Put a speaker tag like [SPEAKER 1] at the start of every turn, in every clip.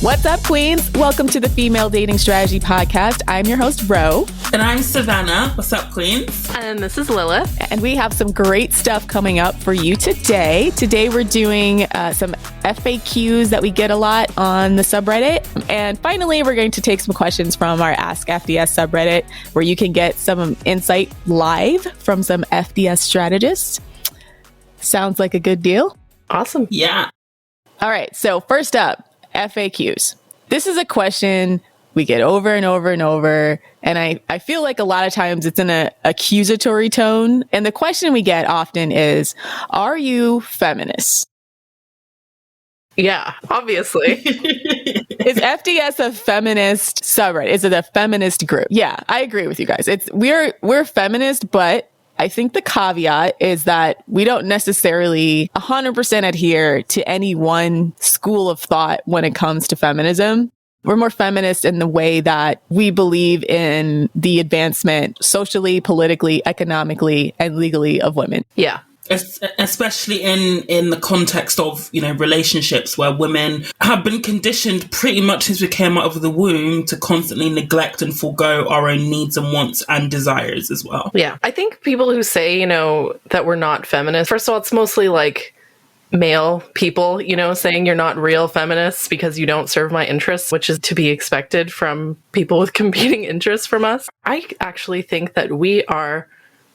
[SPEAKER 1] What's up, queens? Welcome to the Female Dating Strategy Podcast. I'm your host, Ro.
[SPEAKER 2] And I'm Savannah. What's up, queens?
[SPEAKER 3] And this is Lilith.
[SPEAKER 1] And we have some great stuff coming up for you today. Today, we're doing some FAQs that we get a lot on the subreddit. And finally, we're going to take some questions from our AskFDS subreddit, where you can get some insight live from some FDS strategists. Sounds like a good deal?
[SPEAKER 3] Awesome.
[SPEAKER 2] Yeah.
[SPEAKER 1] All right. So first up, FAQs. This is a question we get over and over and over. And I feel like a lot of times it's in an accusatory tone. And the question we get often is, are you feminist?
[SPEAKER 3] Yeah, obviously.
[SPEAKER 1] Is FDS a feminist subreddit? Is it a feminist group? Yeah, I agree with you guys. We're feminist, but I think the caveat is that we don't necessarily 100% adhere to any one school of thought when it comes to feminism. We're more feminist in the way that we believe in the advancement socially, politically, economically, and legally of women.
[SPEAKER 3] Yeah.
[SPEAKER 2] Especially in the context of, relationships where women have been conditioned pretty much since we came out of the womb to constantly neglect and forego our own needs and wants and desires as well.
[SPEAKER 3] Yeah. I think people who say, that we're not feminist, first of all, it's mostly like male people, saying you're not real feminists because you don't serve my interests, which is to be expected from people with competing interests from us. I actually think that we are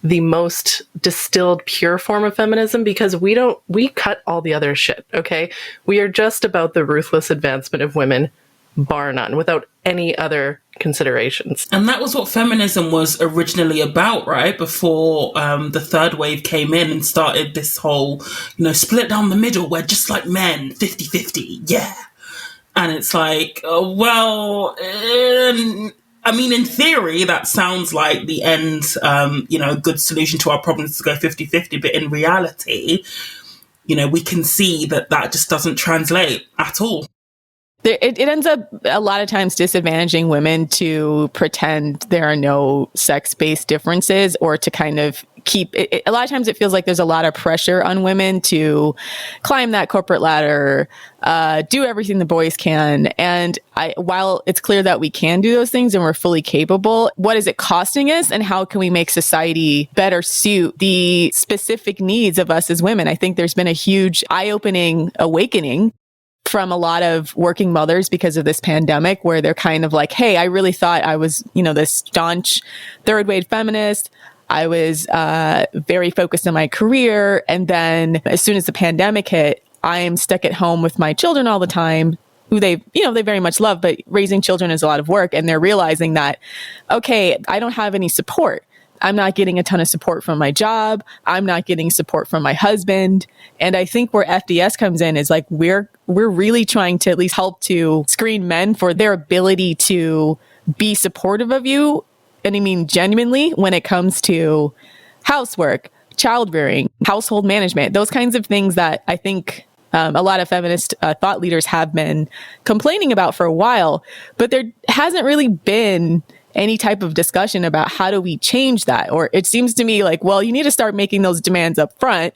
[SPEAKER 3] the most distilled pure form of feminism because we cut all the other shit, okay? We are just about the ruthless advancement of women, bar none, without any other considerations.
[SPEAKER 2] And that was what feminism was originally about, right? Before the third wave came in and started this whole, split down the middle, we're just like men, 50-50, yeah. And it's like, in theory, that sounds like the end, good solution to our problems to go 50-50. But in reality, we can see that just doesn't translate at all.
[SPEAKER 1] It ends up a lot of times disadvantaging women to pretend there are no sex-based differences or to kind of keep it. A lot of times it feels like there's a lot of pressure on women to climb that corporate ladder, do everything the boys can. And while it's clear that we can do those things and we're fully capable, what is it costing us and how can we make society better suit the specific needs of us as women? I think there's been a huge eye-opening awakening from a lot of working mothers because of this pandemic, where they're kind of like, hey, I really thought I was, this staunch third wave feminist. I was very focused on my career. And then as soon as the pandemic hit, I am stuck at home with my children all the time, who they very much love, but raising children is a lot of work. And they're realizing that, okay, I don't have any support. I'm not getting a ton of support from my job. I'm not getting support from my husband. And I think where FDS comes in is like, we're really trying to at least help to screen men for their ability to be supportive of you. And I mean, genuinely, when it comes to housework, child rearing, household management, those kinds of things that I think a lot of feminist thought leaders have been complaining about for a while, but there hasn't really been any type of discussion about how do we change that. Or it seems to me like, well, you need to start making those demands up front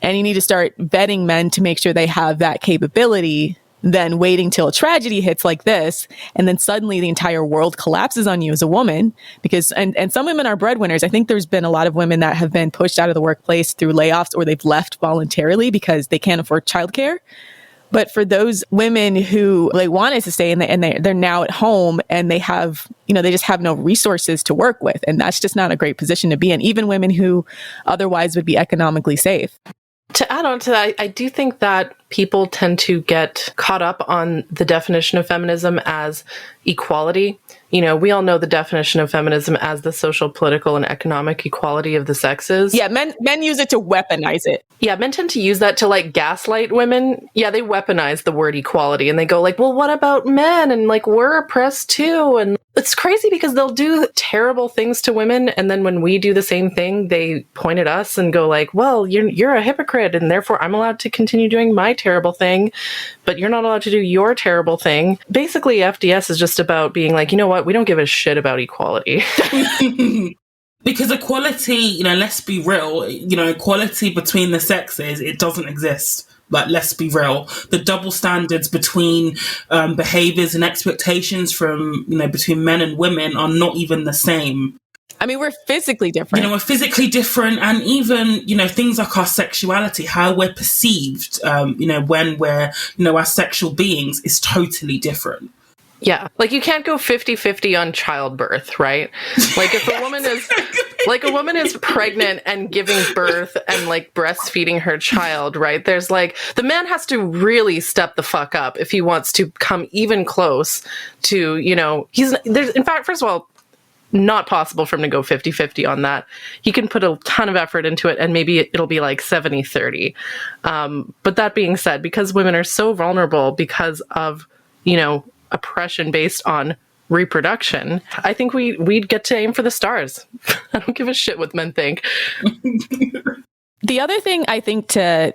[SPEAKER 1] and you need to start vetting men to make sure they have that capability, then waiting till a tragedy hits like this. And then suddenly the entire world collapses on you as a woman because, and some women are breadwinners. I think there's been a lot of women that have been pushed out of the workplace through layoffs or they've left voluntarily because they can't afford childcare. But for those women who they wanted to stay and they're now at home and they have, they just have no resources to work with. And that's just not a great position to be in, even women who otherwise would be economically safe.
[SPEAKER 3] To add on to that, I do think that people tend to get caught up on the definition of feminism as equality. We all know the definition of feminism as the social, political, and economic equality of the sexes.
[SPEAKER 1] Yeah, men use it to weaponize it.
[SPEAKER 3] Yeah, men tend to use that to gaslight women. Yeah, they weaponize the word equality and they go well, what about men? And we're oppressed too. And it's crazy because they'll do terrible things to women. And then when we do the same thing, they point at us and go well, you're a hypocrite and therefore I'm allowed to continue doing my terrible thing, but you're not allowed to do your terrible thing. Basically, FDS is just about being you know what? We don't give a shit about equality.
[SPEAKER 2] Because equality, let's be real, equality between the sexes, it doesn't exist. Like, let's be real. The double standards between behaviors and expectations from, between men and women are not even the same.
[SPEAKER 1] I mean, we're physically different.
[SPEAKER 2] We're physically different. And even, things like our sexuality, how we're perceived, when we're, our sexual beings is totally different.
[SPEAKER 3] Yeah. Like, you can't go 50-50 on childbirth, right? Like, if a woman is pregnant and giving birth and like breastfeeding her child, right? There's like, the man has to really step the fuck up if he wants to come even close to, there's, in fact, first of all, not possible for him to go 50-50 on that. He can put a ton of effort into it, and maybe it'll be like 70-30. But that being said, because women are so vulnerable because of, oppression based on reproduction, I think we'd get to aim for the stars. I don't give a shit what men think.
[SPEAKER 1] The other thing I think to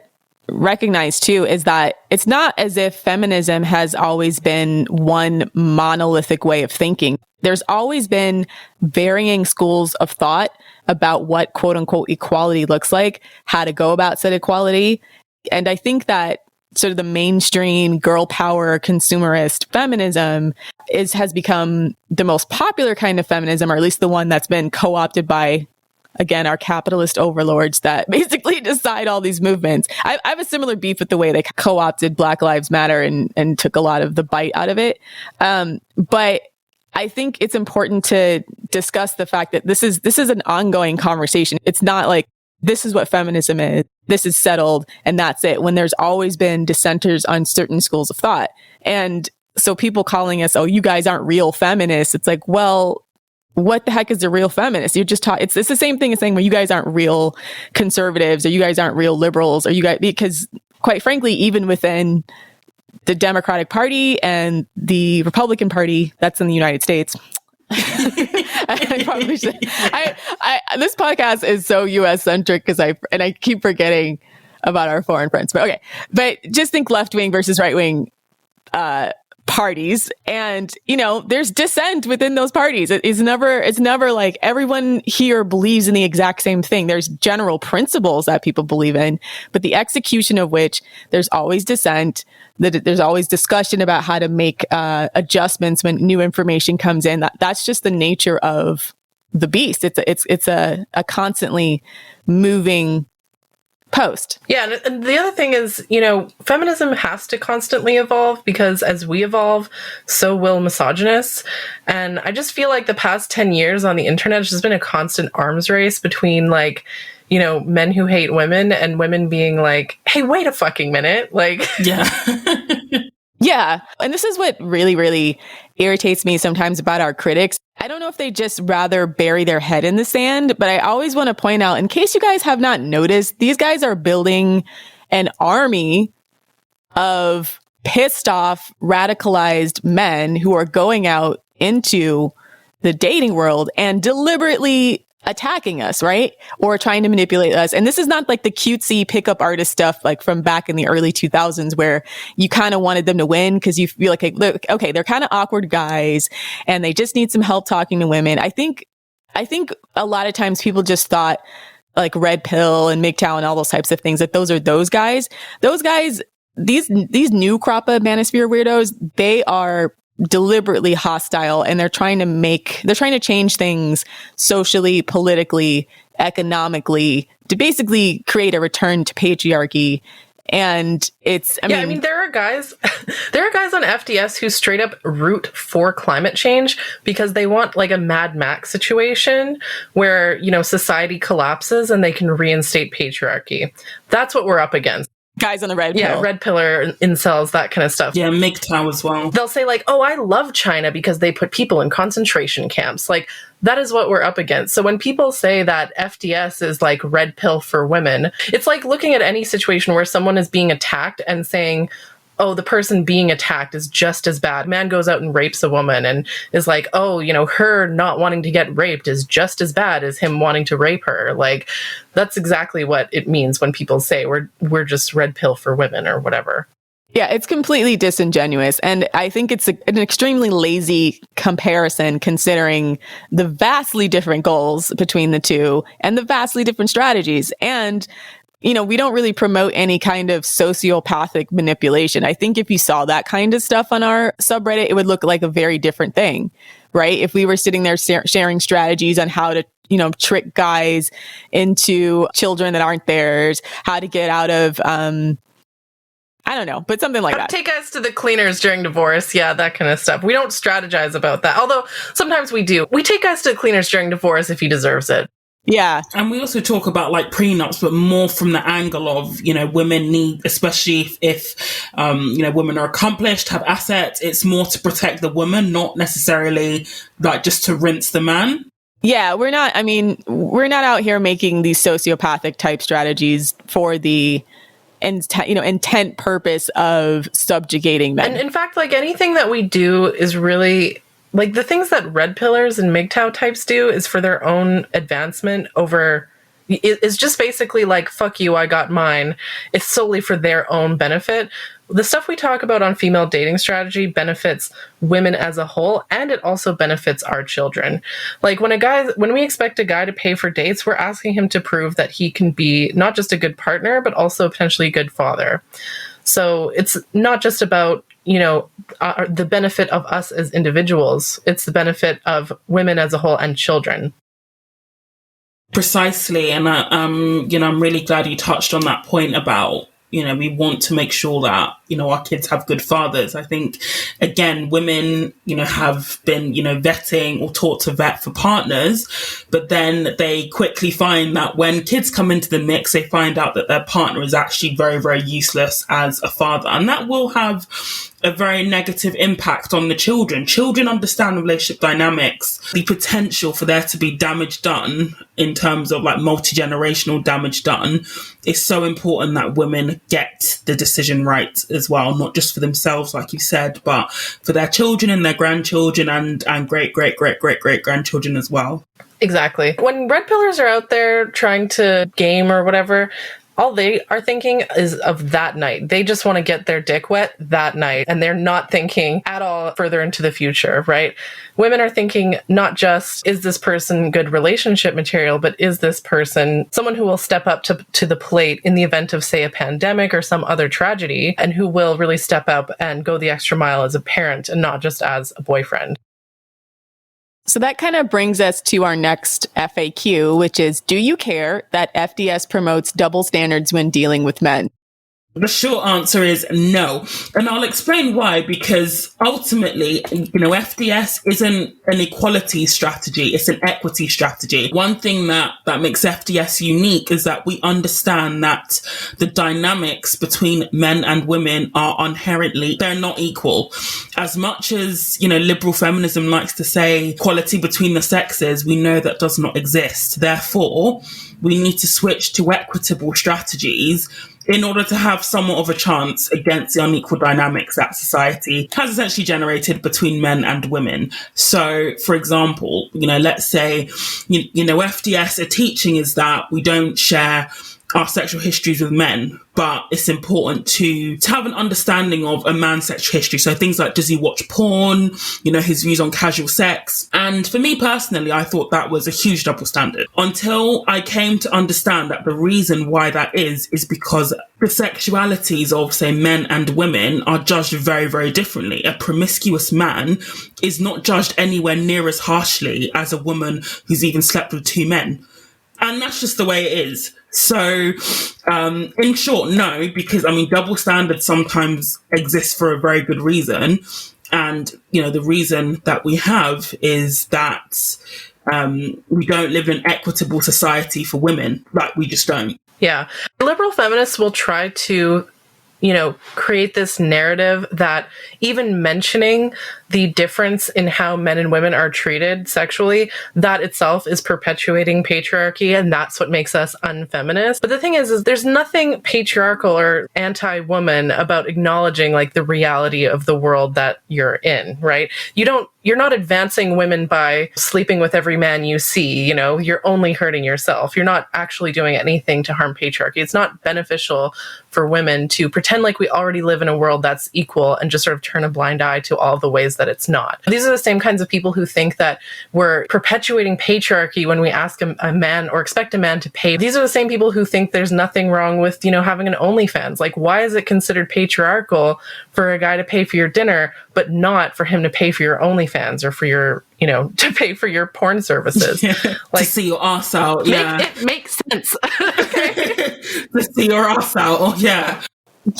[SPEAKER 1] recognize too is that it's not as if feminism has always been one monolithic way of thinking. There's always been varying schools of thought about what quote unquote equality looks like, how to go about said equality. And I think that sort of the mainstream girl power consumerist feminism has become the most popular kind of feminism, or at least the one that's been co-opted by, again, our capitalist overlords that basically decide all these movements. I have a similar beef with the way they co-opted Black Lives Matter and took a lot of the bite out of it. But I think it's important to discuss the fact that this is an ongoing conversation. It's not like this is what feminism is, this is settled, and that's it, when there's always been dissenters on certain schools of thought. And so people calling us, oh, you guys aren't real feminists. It's like, well, what the heck is a real feminist? You're just it's the same thing as saying, well, you guys aren't real conservatives, or you guys aren't real liberals, or you guys, because quite frankly, even within the Democratic Party and the Republican Party, that's in the United States. I probably should. This podcast is so U.S. centric because I keep forgetting about our foreign friends. But okay, but just think left wing versus right wing parties, and there's dissent within those parties. It's never like everyone here believes in the exact same thing. There's general principles that people believe in, but the execution of which there's always dissent. There's always discussion about how to make adjustments when new information comes in. That's just the nature of the beast. It's a constantly moving post.
[SPEAKER 3] Yeah, and the other thing is, feminism has to constantly evolve, because as we evolve, so will misogynists. And I just feel like the past 10 years on the internet has just been a constant arms race between men who hate women and women being like, hey, wait a fucking minute. Like,
[SPEAKER 2] yeah.
[SPEAKER 1] Yeah. And this is what really, really irritates me sometimes about our critics. I don't know if they just rather bury their head in the sand, but I always want to point out, in case you guys have not noticed, these guys are building an army of pissed off, radicalized men who are going out into the dating world and deliberately attacking us, right? Or trying to manipulate us. And this is not like the cutesy pickup artist stuff like from back in the early 2000s where you kind of wanted them to win because you feel like, hey, look, okay, they're kind of awkward guys and they just need some help talking to women. I think a lot of times people just thought like Red Pill and MGTOW and all those types of things, that those are those guys. Those guys, these new crop of manosphere weirdos, they are deliberately hostile, and they're trying to change things socially, politically, economically, to basically create a return to patriarchy. And I mean, there are guys on FDS who straight up root for climate change because they want like a Mad Max situation where, society collapses and they can reinstate patriarchy. That's what we're up against. Guys on the red pill.
[SPEAKER 3] Yeah, red pillar, incels, that kind of stuff.
[SPEAKER 2] Yeah, MGTOW as well.
[SPEAKER 3] They'll say like, oh, I love China because they put people in concentration camps. Like, that is what we're up against. So when people say that FDS is like red pill for women, it's like looking at any situation where someone is being attacked and saying, oh, the person being attacked is just as bad. Man goes out and rapes a woman and is like, oh, her not wanting to get raped is just as bad as him wanting to rape her. Like, that's exactly what it means when people say we're just red pill for women or whatever.
[SPEAKER 1] Yeah, it's completely disingenuous. And I think it's an extremely lazy comparison considering the vastly different goals between the two and the vastly different strategies. And we don't really promote any kind of sociopathic manipulation. I think if you saw that kind of stuff on our subreddit, it would look like a very different thing, right? If we were sitting there sharing strategies on how to, trick guys into children that aren't theirs, how to get out of, I don't know, but something like that.
[SPEAKER 3] Take guys to the cleaners during divorce. Yeah, that kind of stuff. We don't strategize about that. Although sometimes we do. We take guys to the cleaners during divorce if he deserves it.
[SPEAKER 1] Yeah.
[SPEAKER 2] And we also talk about like prenups, but more from the angle of, women need, especially if women are accomplished, have assets, it's more to protect the woman, not necessarily like just to rinse the man.
[SPEAKER 1] Yeah, we're not out here making these sociopathic type strategies for the intent purpose of subjugating men.
[SPEAKER 3] And in fact, like anything that we do is really like the things that red pillars and MGTOW types do is for their own advancement over. It's just basically like, fuck you, I got mine. It's solely for their own benefit. The stuff we talk about on female dating strategy benefits women as a whole, and it also benefits our children. Like when we expect a guy to pay for dates, we're asking him to prove that he can be not just a good partner, but also potentially a good father. So it's not just about, the benefit of us as individuals. It's the benefit of women as a whole and children.
[SPEAKER 2] Precisely. And, I'm really glad you touched on that point about, we want to make sure that, our kids have good fathers. I think, again, women, have been, vetting or taught to vet for partners, but then they quickly find that when kids come into the mix, they find out that their partner is actually very, very useless as a father. And that will have a very negative impact on the children. Children understand relationship dynamics, the potential for there to be damage done in terms of like multi-generational damage done is so important that women get the decision right as well, not just for themselves, like you said, but for their children and their grandchildren and great-great-great-great-great-grandchildren as well.
[SPEAKER 3] Exactly. When red pillars are out there trying to game or whatever, all they are thinking is of that night. They just want to get their dick wet that night, and they're not thinking at all further into the future, right? Women are thinking not just, is this person good relationship material, but is this person someone who will step up to the plate in the event of, say, a pandemic or some other tragedy, and who will really step up and go the extra mile as a parent and not just as a boyfriend.
[SPEAKER 1] So that kind of brings us to our next FAQ, which is, do you care that FDS promotes double standards when dealing with men?
[SPEAKER 2] The short answer is no. And I'll explain why, because ultimately, FDS isn't an equality strategy, it's an equity strategy. One thing that makes FDS unique is that we understand that the dynamics between men and women are inherently, they're not equal. As much as, liberal feminism likes to say equality between the sexes, we know that does not exist. Therefore, we need to switch to equitable strategies in order to have somewhat of a chance against the unequal dynamics that society has essentially generated between men and women. So, for example, let's say, FDS, a teaching is that we don't share our sexual histories with men, but it's important to have an understanding of a man's sexual history. So things like, does he watch porn? His views on casual sex. And for me personally, I thought that was a huge double standard until I came to understand that the reason why that is because the sexualities of, say, men and women are judged very, very differently. A promiscuous man is not judged anywhere near as harshly as a woman who's even slept with two men. And that's just the way it is. So, in short, no, because, double standards sometimes exist for a very good reason. And, the reason that we have is that we don't live in an equitable society for women. Like, we just don't.
[SPEAKER 3] Yeah. Liberal feminists will try to, create this narrative that even mentioning the difference in how men and women are treated sexually, that itself is perpetuating patriarchy, and that's what makes us unfeminist. But the thing is there's nothing patriarchal or anti-woman about acknowledging like the reality of the world that you're in, right? You're not advancing women by sleeping with every man you see, you're only hurting yourself. You're not actually doing anything to harm patriarchy. It's not beneficial for women to pretend like we already live in a world that's equal and just sort of turn a blind eye to all the ways that that it's not. These are the same kinds of people who think that we're perpetuating patriarchy when we ask a man or expect a man to pay. These are the same people who think there's nothing wrong with, having an OnlyFans. Like, why is it considered patriarchal for a guy to pay for your dinner, but not for him to pay for your OnlyFans or for your, to pay for your porn services?
[SPEAKER 2] Like, to see your ass out.
[SPEAKER 3] It makes sense.
[SPEAKER 2] To see your ass out. Oh, yeah.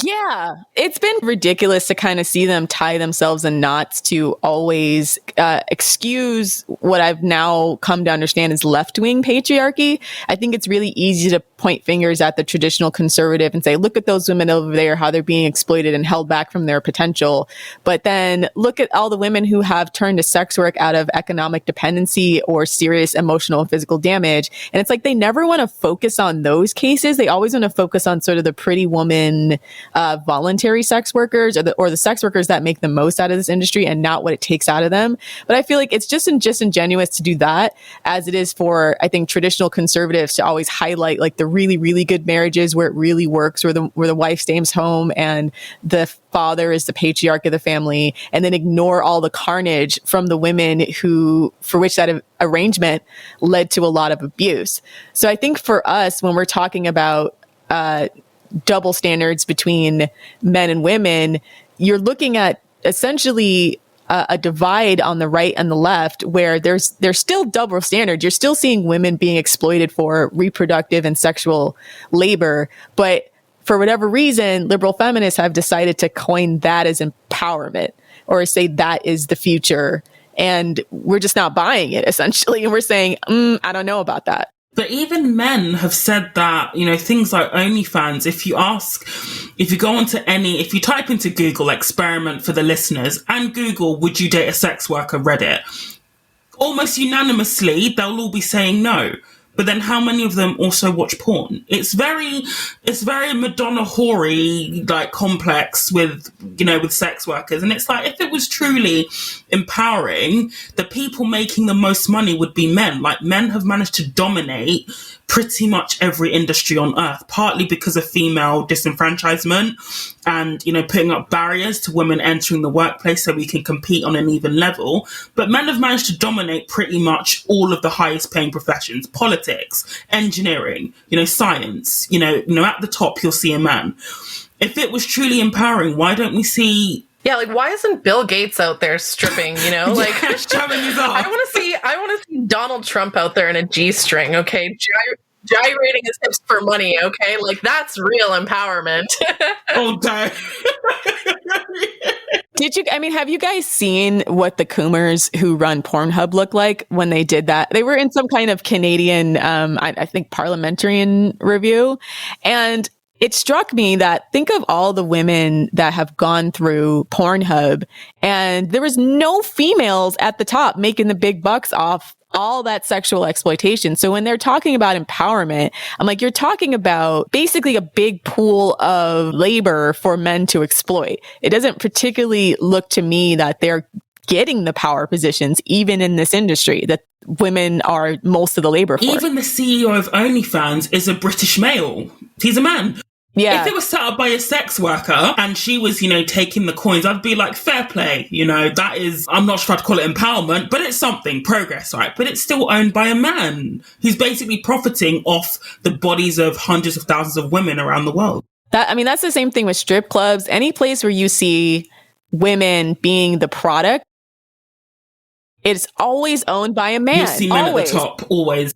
[SPEAKER 1] Yeah, it's been ridiculous to kind of see them tie themselves in knots to always excuse what I've now come to understand is left-wing patriarchy. I think it's really easy to point fingers at the traditional conservative and say, look at those women over there, how they're being exploited and held back from their potential. But then look at all the women who have turned to sex work out of economic dependency or serious emotional and physical damage. And it's like they never want to focus on those cases. They always want to focus on sort of the pretty woman voluntary sex workers or the sex workers that make the most out of this industry and not what it takes out of them. But I feel like it's just ingenuous to do that as it is for, I think, traditional conservatives to always highlight like the really, really good marriages where it really works, where the wife stays home and the father is the patriarch of the family, and then ignore all the carnage from the women for which that arrangement led to a lot of abuse. So I think for us, when we're talking about double standards between men and women, you're looking at essentially a divide on the right and the left where there's still double standards. You're still seeing women being exploited for reproductive and sexual labor, but for whatever reason, liberal feminists have decided to coin that as empowerment or say that is the future. And we're just not buying it, essentially. And we're saying, I don't know about that.
[SPEAKER 2] But even men have said that, things like OnlyFans, if you type into Google, experiment for the listeners, and Google, would you date a sex worker, Reddit, almost unanimously, they'll all be saying no. But then how many of them also watch porn? It's very Madonna hoary, like, complex with sex workers. And it's like, if it was truly empowering, the people making the most money would be men. Like, men have managed to dominate pretty much every industry on earth, partly because of female disenfranchisement and, putting up barriers to women entering the workplace so we can compete on an even level. But men have managed to dominate pretty much all of the highest paying professions, politics, engineering, science, at the top, you'll see a man. If it was truly empowering, why don't we see...
[SPEAKER 3] Yeah, like, why isn't Bill Gates out there stripping, Like,
[SPEAKER 2] showing his off.
[SPEAKER 3] I want to see Donald Trump out there in a G-string, okay? Gyrating his hips for money, okay? Like, that's real empowerment.
[SPEAKER 2] Oh, damn.
[SPEAKER 1] Have you guys seen what the Coomers who run Pornhub look like when they did that? They were in some kind of Canadian, I think, parliamentarian review. And it struck me that think of all the women that have gone through Pornhub, and there was no females at the top making the big bucks off all that sexual exploitation. So when they're talking about empowerment, I'm like, you're talking about basically a big pool of labor for men to exploit. It doesn't particularly look to me that they're getting the power positions, even in this industry, that women are most of the labor for.
[SPEAKER 2] Even the CEO of OnlyFans is a British male. He's a man.
[SPEAKER 1] Yeah.
[SPEAKER 2] If it was set up by a sex worker and she was, taking the coins, I'd be like, fair play. That is, I'm not sure I'd call it empowerment, but it's something, progress, right? But it's still owned by a man who's basically profiting off the bodies of hundreds of thousands of women around the world.
[SPEAKER 1] That's the same thing with strip clubs. Any place where you see women being the product, it's always owned by a man.
[SPEAKER 2] You see men
[SPEAKER 1] always.
[SPEAKER 2] At the top, always.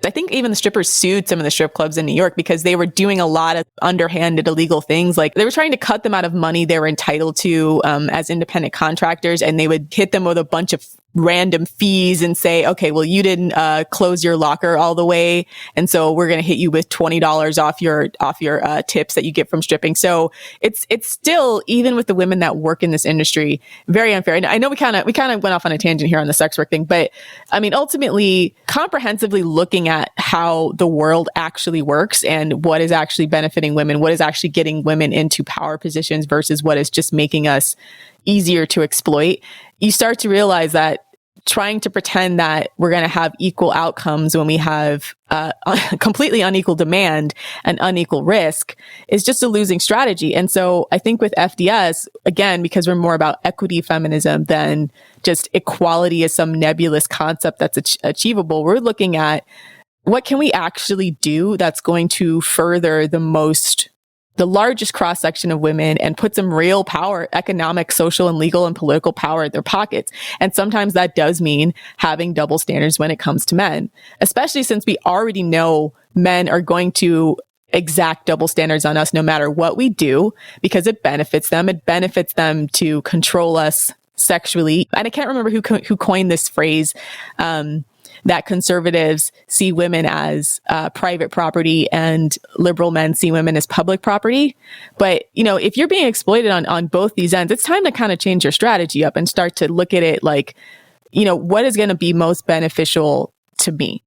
[SPEAKER 1] I think even the strippers sued some of the strip clubs in New York because they were doing a lot of underhanded illegal things. Like they were trying to cut them out of money they were entitled to as independent contractors, and they would hit them with a bunch of random fees and say, okay, well, you didn't close your locker all the way, and so we're going to hit you with $20 off your tips that you get from stripping. So it's still, even with the women that work in this industry, very unfair. And I know we kind of went off on a tangent here on the sex work thing, but ultimately, comprehensively looking at how the world actually works and what is actually benefiting women, what is actually getting women into power positions versus what is just making us easier to exploit, you start to realize that trying to pretend that we're going to have equal outcomes when we have completely unequal demand and unequal risk is just a losing strategy. And so I think with FDS, again, because we're more about equity feminism than just equality as some nebulous concept that's achievable, we're looking at what can we actually do that's going to further the largest cross-section of women and put some real power, economic, social, and legal and political power in their pockets. And sometimes that does mean having double standards when it comes to men, especially since we already know men are going to exact double standards on us no matter what we do, because it benefits them. It benefits them to control us sexually. And I can't remember who coined this phrase, that conservatives see women as private property and liberal men see women as public property. But, if you're being exploited on both these ends, it's time to kind of change your strategy up and start to look at it like, what is going to be most beneficial to me?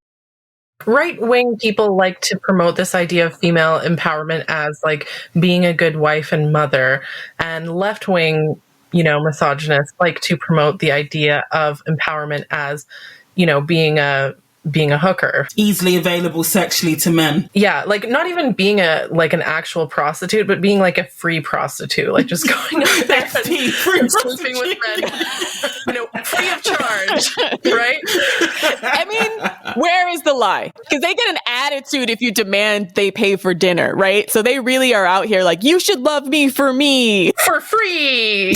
[SPEAKER 3] Right-wing people like to promote this idea of female empowerment as like being a good wife and mother, and left-wing, misogynists like to promote the idea of empowerment as being a hooker.
[SPEAKER 2] Easily available sexually to men.
[SPEAKER 3] Yeah, like not even being an actual prostitute, but being like a free prostitute, like just going up there and sleeping with men, free of charge, right?
[SPEAKER 1] I mean, where is the lie? Because they get an attitude if you demand they pay for dinner, right? So they really are out here like, you should love me for me.
[SPEAKER 3] For free.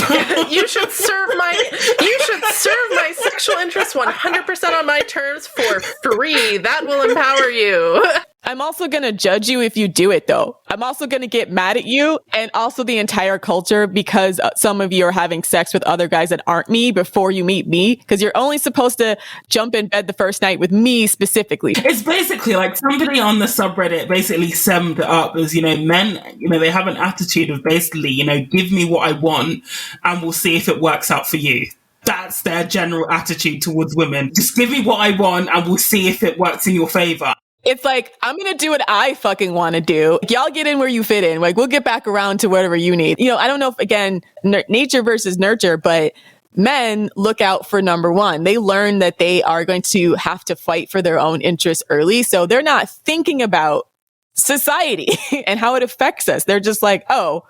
[SPEAKER 3] You should serve my sexual interests 100% on my terms for free. That will empower you.
[SPEAKER 1] I'm also going to judge you if you do it, though. I'm also going to get mad at you and also the entire culture because some of you are having sex with other guys that aren't me before you meet me, because you're only supposed to jump in bed the first night with me specifically.
[SPEAKER 2] It's basically like somebody on the subreddit basically summed it up as, men, they have an attitude of basically, give me what I want and we'll see if it works out for you. That's their general attitude towards women. Just give me what I want and we'll see if it works in your favor.
[SPEAKER 1] It's like, I'm going to do what I fucking want to do. Y'all get in where you fit in. Like, we'll get back around to whatever you need. I don't know if, again, nature versus nurture, but men look out for number one. They learn that they are going to have to fight for their own interests early. So they're not thinking about society and how it affects us. They're just like, y'all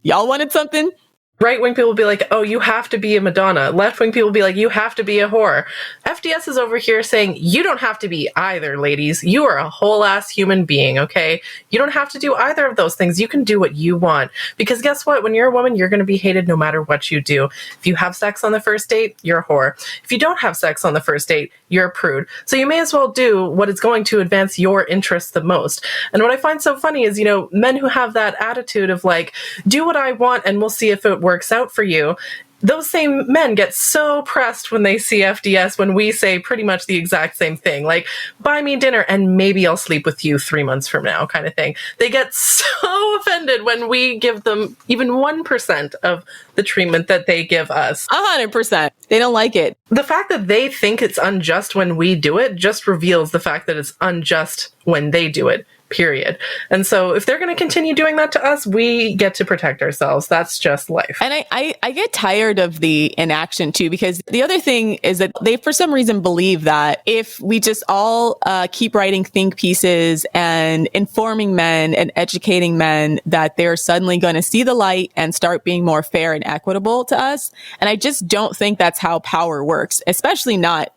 [SPEAKER 1] wanted something?
[SPEAKER 3] Right-wing people will be like, oh, you have to be a Madonna. Left-wing people will be like, you have to be a whore. FDS is over here saying, you don't have to be either, ladies. You are a whole-ass human being, okay? You don't have to do either of those things. You can do what you want. Because guess what? When you're a woman, you're going to be hated no matter what you do. If you have sex on the first date, you're a whore. If you don't have sex on the first date, you're a prude. So you may as well do what is going to advance your interests the most. And what I find so funny is, men who have that attitude of like, do what I want and we'll see if it works out for you. Those same men get so pressed when they see FDS when we say pretty much the exact same thing, like, buy me dinner and maybe I'll sleep with you 3 months from now kind of thing. They get so offended when we give them even 1% of the treatment that they give us.
[SPEAKER 1] 100%. They don't like it.
[SPEAKER 3] The fact that they think it's unjust when we do it just reveals the fact that it's unjust when they do it. Period. And so if they're going to continue doing that to us, we get to protect ourselves. That's just life.
[SPEAKER 1] And I get tired of the inaction too, because the other thing is that they, for some reason, believe that if we just all keep writing think pieces and informing men and educating men, that they're suddenly going to see the light and start being more fair and equitable to us. And I just don't think that's how power works, especially not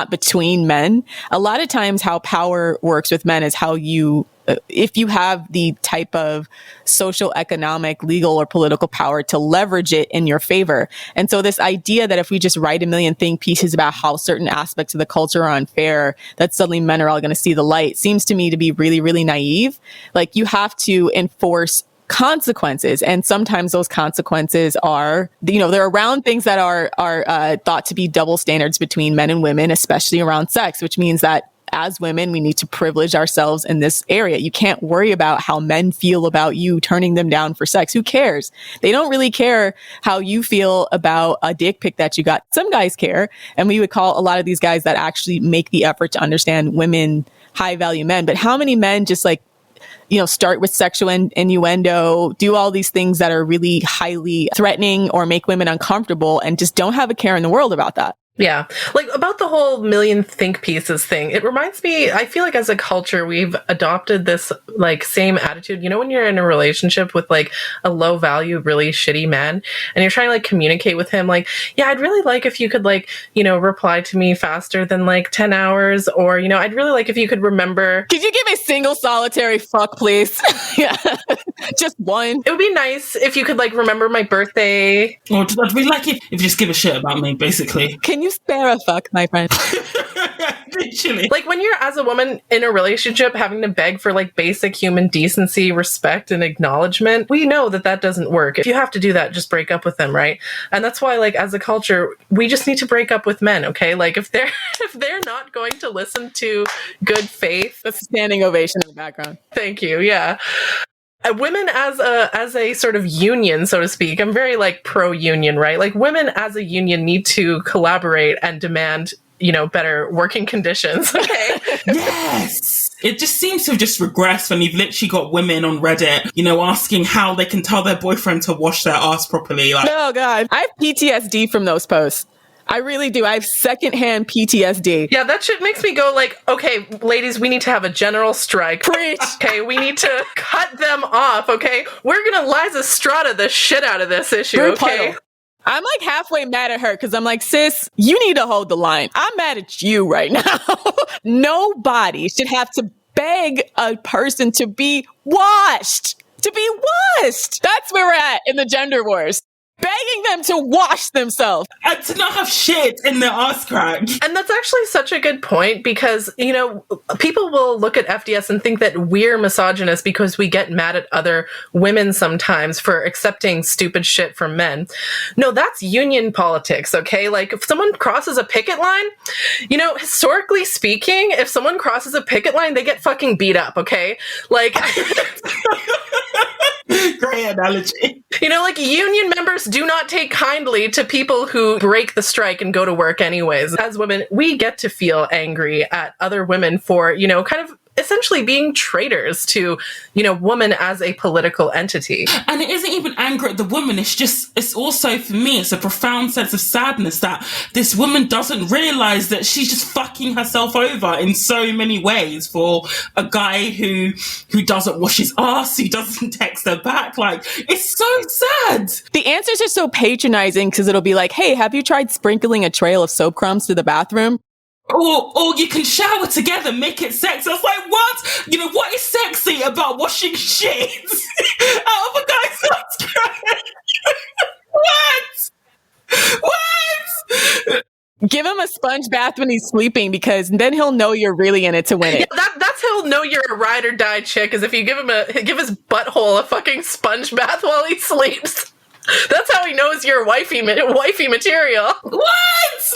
[SPEAKER 1] between men. A lot of times how power works with men is how if you have the type of social, economic, legal, or political power to leverage it in your favor. And so this idea that if we just write a million think pieces about how certain aspects of the culture are unfair, that suddenly men are all going to see the light seems to me to be really, really naive. Like, you have to enforce consequences. And sometimes those consequences are, they're around things that are thought to be double standards between men and women, especially around sex, which means that as women, we need to privilege ourselves in this area. You can't worry about how men feel about you turning them down for sex. Who cares? They don't really care how you feel about a dick pic that you got. Some guys care. And we would call a lot of these guys that actually make the effort to understand women high value men. But how many men just start with sexual innuendo, do all these things that are really highly threatening or make women uncomfortable and just don't have a care in the world about that?
[SPEAKER 3] Yeah. Like about the whole million think pieces thing, it reminds me, I feel like as a culture, we've adopted this like same attitude. You know, when you're in a relationship with like a low value, really shitty man and you're trying to like communicate with him, like, yeah, I'd really like if you could like, you know, reply to me faster than like 10 hours. Or, you know, I'd really like if you could remember.
[SPEAKER 1] Could you give a single solitary fuck, please? Yeah. Just one.
[SPEAKER 3] It would be nice if you could like remember my birthday.
[SPEAKER 2] Or I'd really like it if you just give a shit about me, basically.
[SPEAKER 1] Can you spare a fuck, my friend?
[SPEAKER 2] Literally.
[SPEAKER 3] Like when you're as a woman in a relationship having to beg for like basic human decency, respect, and acknowledgement, we know that that doesn't work. If you have to do that, just break up with them, right? And that's why, like, as a culture, we just need to break up with men, okay? Like if they're not going to listen to good faith.
[SPEAKER 1] That's a standing ovation in the background.
[SPEAKER 3] Thank you. Yeah. Women as a sort of union, so to speak, I'm very like pro-union, right? Like women as a union need to collaborate and demand, you know, better working conditions. Okay.
[SPEAKER 2] Yes. It just seems to have just regressed when you've literally got women on Reddit, you know, asking how they can tell their boyfriend to wash their ass properly. Like,
[SPEAKER 1] oh God, I have PTSD from those posts. I really do. I have secondhand PTSD.
[SPEAKER 3] Yeah, that shit makes me go like, okay, ladies, we need to have a general strike.
[SPEAKER 1] Preach.
[SPEAKER 3] Okay, we need to cut them off, okay? We're gonna Liza Strata the shit out of this issue, okay?
[SPEAKER 1] I'm like halfway mad at her because I'm like, sis, you need to hold the line. I'm mad at you right now. Nobody should have to beg a person to be washed. To be washed. That's where we're at in the gender wars. Begging them to wash themselves.
[SPEAKER 2] And to not have shit in their ass crack.
[SPEAKER 3] And that's actually such a good point because, you know, people will look at FDS and think that we're misogynist because we get mad at other women sometimes for accepting stupid shit from men. No, that's union politics, okay? Like, if someone crosses a picket line, you know, historically speaking, if someone crosses a picket line, they get fucking beat up, okay? Like...
[SPEAKER 2] Great analogy.
[SPEAKER 3] You know, like union members do not take kindly to people who break the strike and go to work anyways. As women, we get to feel angry at other women for, you know, kind of essentially being traitors to, you know, woman as a political entity.
[SPEAKER 2] And it isn't even anger at the woman. It's also, for me, it's a profound sense of sadness that this woman doesn't realize that she's just fucking herself over in so many ways for a guy who doesn't wash his ass, who doesn't text her back. Like, it's so sad.
[SPEAKER 1] The answers are so patronizing because it'll be like, hey, have you tried sprinkling a trail of soap crumbs to the bathroom?
[SPEAKER 2] Or you can shower together, make it sexy. I was like, what? You know, what is sexy about washing shit out of a guy's ass crack? What?
[SPEAKER 1] Give him a sponge bath when he's sleeping because then he'll know you're really in it to win it.
[SPEAKER 3] Yeah, that's how he'll know you're a ride or die chick, is if you give his butthole a fucking sponge bath while he sleeps. That's how he knows you're wifey material.
[SPEAKER 2] What?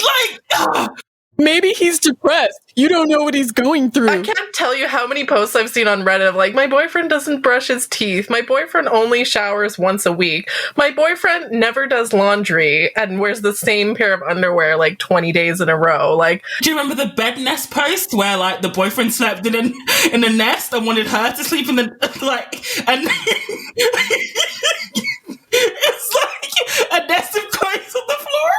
[SPEAKER 2] Like,
[SPEAKER 1] maybe he's depressed. You don't know what he's going through.
[SPEAKER 3] I can't tell you how many posts I've seen on Reddit of like, my boyfriend doesn't brush his teeth. My boyfriend only showers once a week. My boyfriend never does laundry and wears the same pair of underwear like 20 days in a row. Like,
[SPEAKER 2] do you remember the bed nest post where like the boyfriend slept in a nest and wanted her to sleep in the and it's like a nest of clothes on the floor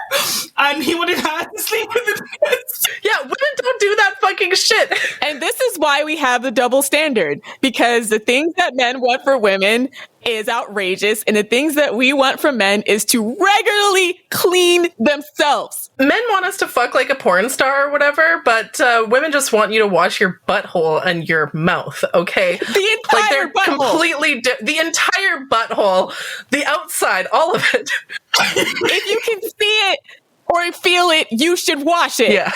[SPEAKER 2] and he wanted her to sleep in the nest.
[SPEAKER 3] Yeah, women don't do that fucking shit.
[SPEAKER 1] And this is why we have the double standard, because the things that men want for women is outrageous, and the things that we want from men is to regularly clean themselves.
[SPEAKER 3] Men want us to fuck like a porn star or whatever, but women just want you to wash your butthole and your mouth, okay?
[SPEAKER 1] The entire butthole.
[SPEAKER 3] Completely the entire butthole, the outside, all of it.
[SPEAKER 1] If you can see it or feel it, you should wash it.
[SPEAKER 3] Yeah.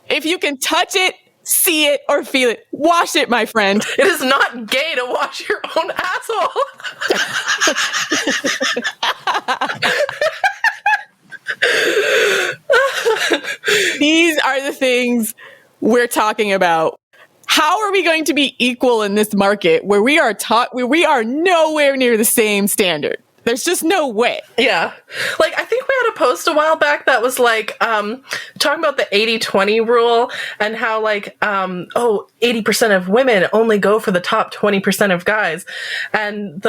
[SPEAKER 1] If you can touch it, see it, or feel it, wash it, my friend.
[SPEAKER 3] It is not gay to wash your own asshole.
[SPEAKER 1] These are the things we're talking about. How are we going to be equal in this market where we are nowhere near the same standard? There's just no way.
[SPEAKER 3] Yeah. Like, I think we had a post a while back that was like, talking about the 80-20 rule and how like, 80% of women only go for the top 20% of guys. And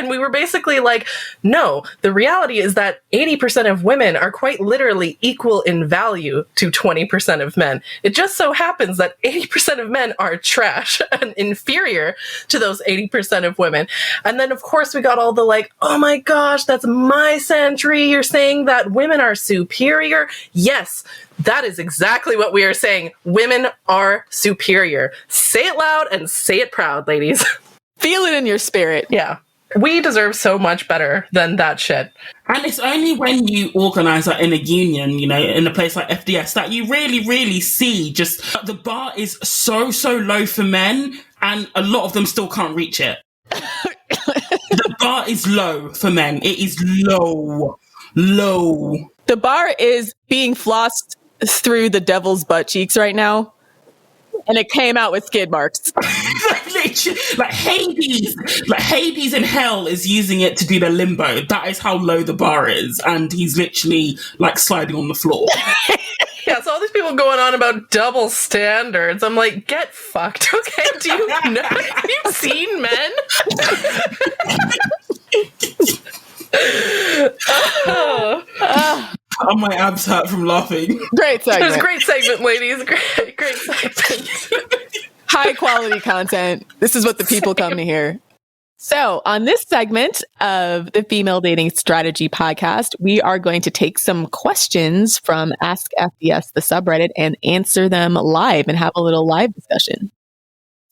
[SPEAKER 3] we were basically like, no, the reality is that 80% of women are quite literally equal in value to 20% of men. It just so happens that 80% of men are trash and inferior to those 80% of women. And then of course we got all the like, oh my gosh, that's my century. You're saying that women are superior? Yes, that is exactly what we are saying. Women are superior. Say it loud and say it proud, ladies.
[SPEAKER 1] Feel it in your spirit.
[SPEAKER 3] Yeah. We deserve so much better than that shit.
[SPEAKER 2] And it's only when you organise that in a union, you know, in a place like FDS, that you really, really see just the bar is so, so low for men, and a lot of them still can't reach it. The bar is low for men. It is low.
[SPEAKER 1] The bar is being flossed through the devil's butt cheeks right now, and it came out with skid marks.
[SPEAKER 2] like Hades in hell is using it to do the limbo. That is how low the bar is, and he's literally like sliding on the floor.
[SPEAKER 3] Yeah, so all these people going on about double standards. I'm like, get fucked, okay? Do you know? Have you seen men?
[SPEAKER 2] Oh, my abs hurt from laughing.
[SPEAKER 1] Great segment.
[SPEAKER 3] It was a great segment, ladies. Great segment.
[SPEAKER 1] High quality content. This is what the people come to hear. So on this segment of the Female Dating Strategy podcast, we are going to take some questions from AskFDS, the subreddit, and answer them live and have a little live discussion.